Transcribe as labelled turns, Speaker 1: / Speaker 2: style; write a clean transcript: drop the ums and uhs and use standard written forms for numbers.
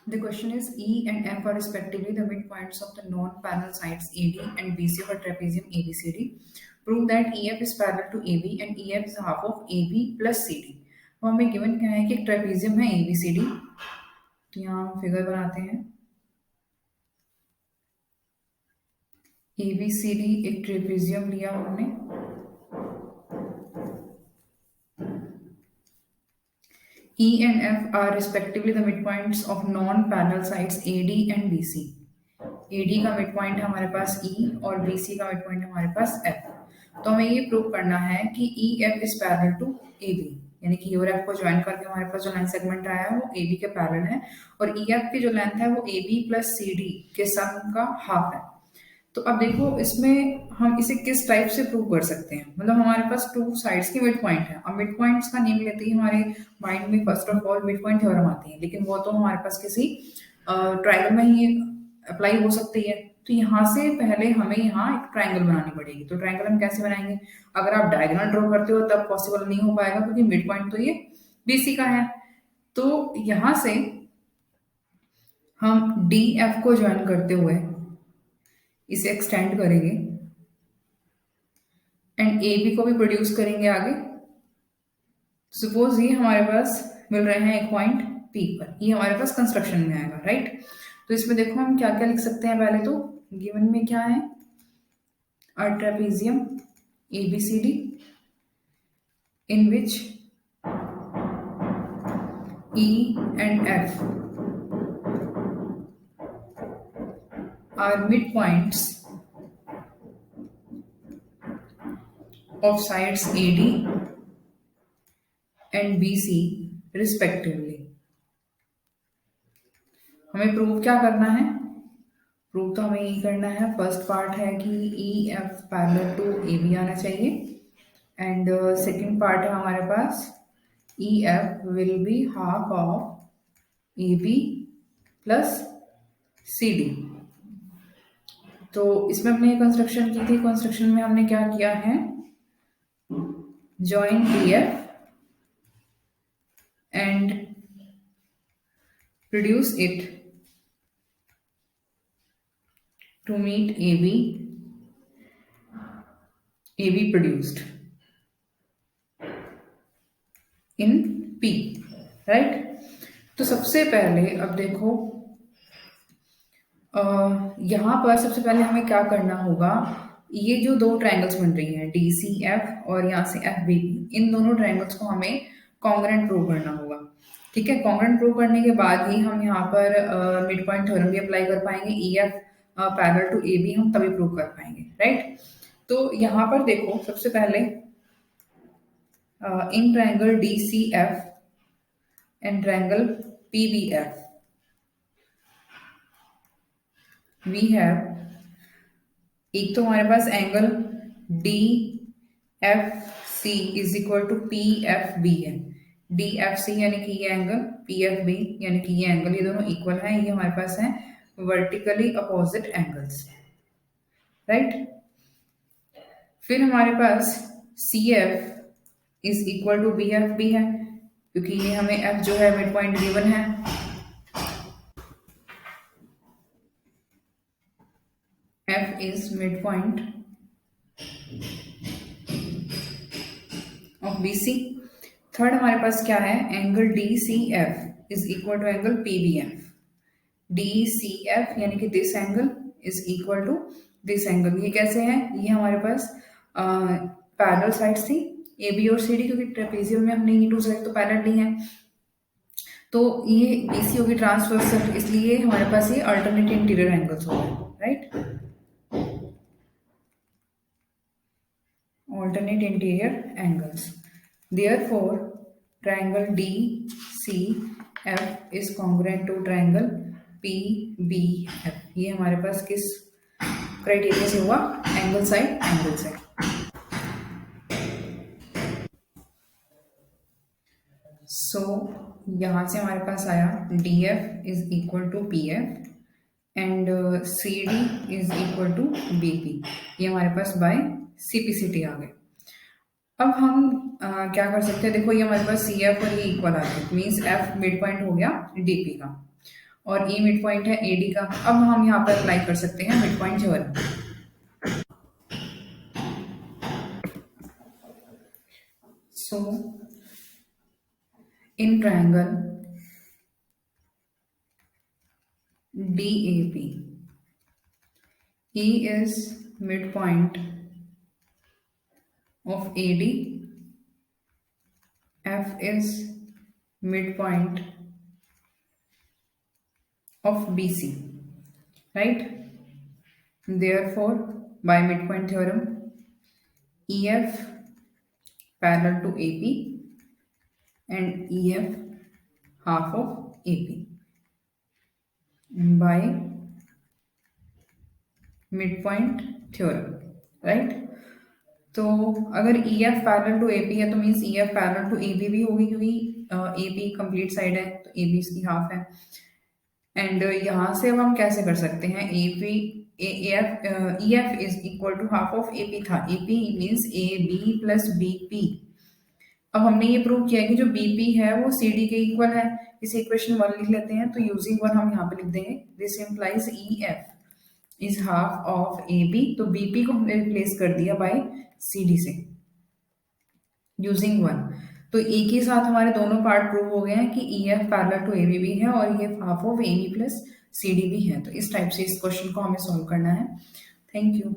Speaker 1: The question is E and F are respectively the midpoints of the non-parallel sides AD and BC of a trapezium ABCD. Prove that EF is parallel to AB and EF is half of AB plus CD. तो हमें given क्या है कि एक trapezium है ABCD. तो यहाँ हम फिगर बनाते हैं. ABCD एक ट्रेपेजियम लिया हमने. E and F are respectively the midpoints of non-parallel sides AD and BC. AD का मिडपॉइंट है हमारे पास E और BC का मिडपॉइंट है हमारे पास F. तो हमें ये प्रूव करना है कि EF is parallel to AB, यानी कि और F को ज्वाइन करके हमारे पास जो लाइन सेगमेंट आया है वो AB के पैरेलल है और EF की जो लेंथ है वो AB प्लस CD के सम का हाफ है. तो अब देखो इसमें हम इसे किस टाइप से प्रूव कर सकते हैं. मतलब हमारे पास टू साइड्स के मिड पॉइंट है. अब मिड पॉइंट्स का नेम लेते ही हमारे माइंड में first of all mid point theorem आती है, लेकिन वो तो हमारे पास किसी ट्रायंगल में ही अप्लाई हो सकती है. तो यहाँ से पहले हमें यहाँ एक ट्रायंगल बनानी पड़ेगी. तो ट्रायंगल हम कैसे बनाएंगे? अगर आप डायगोनल ड्रॉ करते हो तब पॉसिबल नहीं हो पाएगा क्योंकि मिड पॉइंट तो ये BC का है. तो यहाँ से हम DF को ज्वाइन करते हुए इसे एक्सटेंड करेंगे एंड AB को भी प्रोड्यूस करेंगे आगे. सपोज ये हमारे पास मिल रहे हैं एक पॉइंट P पर. ये हमारे पास कंस्ट्रक्शन में आएगा, राइट. तो इसमें देखो हम क्या क्या लिख सकते हैं. पहले तो गिवन में क्या है, a trapezium ABCD in which E and F are midpoints of sides AD and BC respectively. हमें प्रूव क्या करना है? प्रूव तो हमें ये करना है, फर्स्ट पार्ट है कि EF पैरेलल टू AB आना चाहिए एंड सेकंड पार्ट है हमारे पास EF will be half of AB plus CD. तो इसमें हमने कंस्ट्रक्शन की थी. कंस्ट्रक्शन में हमने क्या किया है, join DF and produce it to meet AB produced in P, right. तो सबसे पहले अब देखो यहाँ पर सबसे पहले हमें क्या करना होगा, ये जो दो ट्रायंगल्स बन रही हैं DCF और यहाँ से FBP, इन दोनों ट्रायंगल्स को हमें कॉन्ग्रुएंट प्रूव करना होगा. ठीक है, कॉन्ग्रुएंट प्रूव करने के बाद ही हम यहाँ पर मिड पॉइंट थ्योरम भी अप्लाई कर पाएंगे. EF पैरेलल टू AB हम तभी प्रूव कर पाएंगे, राइट. तो यहाँ पर देखो सबसे पहले in triangle DCF and triangle PBF we have, एक तो हमारे पास angle DFC is equal to PFB है. DFC यानी कि ये एंगल, PFB यानी कि ये एंगल, ये दोनों इक्वल हैं. ये हमारे पास है वर्टिकली अपोजिट एंगल्स, राइट. फिर हमारे पास CF is equal to BFB है क्योंकि ये हमें F जो है मिड पॉइंट गिवन है. F is midpoint of BC. Third हमारे पास क्या है, angle DCF is equal to angle PBF. DCF यानी कि this angle is equal to this angle. ये कैसे है, ये हमारे पास पैरेलल साइड्स थी AB और CD, क्योंकि ट्रेपेजियम में हमने ये टू साइड तो पैरेलल ली हैं. तो ये BC होगी ट्रांसवर्सल, इसलिए हमारे पास ये अल्टरनेट इंटीरियर एंगल्स हो गए, right. Alternate interior angles. Therefore, triangle DCF is congruent to triangle PBF. ये हमारे पास किस क्राइटेरिया से हुआ, एंगल साइड. सो यहाँ से हमारे पास आया DF is equal to PF and CD is equal to BP. ये हमारे पास बाय CPCT आ गए. अब हम क्या कर सकते हैं, देखो ये हमारे पास CF और ये इक्वल आ गए, मीन्स F मिड पॉइंट हो गया DP का. और ई मिड पॉइंट है एडी का। अब हम यहाँ पर अप्लाई कर सकते हैं mid point theorem. So in triangle DAP, E is midpoint of AD, F is midpoint of BC, right? Therefore, by midpoint theorem, EF parallel to AP and EF half of AP by midpoint theorem, right? तो अगर EF parallel to AP है तो means EF parallel to AB भी होगी, क्योंकि AP complete side है तो AB इसकी हाफ है। एंड यहाँ से अब हम कैसे कर सकते हैं, EF is equal to half of AP था, AP means AB plus BP। अब हमने ये प्रूव किया कि जो BP है वो CD के इक्वल है, इसे इक्वेशन 1 लिख लेते हैं। तो यूजिंग 1 हम यहाँ पे लिख देंगे, this implies EF is half of AB। तो BP को हमने रिप्लेस कर दिया बाय CD से यूजिंग 1। तो एक ही साथ हमारे दोनों पार्ट प्रूव हो गए हैं कि EF पैरेलल टू AB भी है और ये half of AB plus CD भी है। तो इस टाइप से इस क्वेश्चन को हमें सॉल्व करना है। Thank you.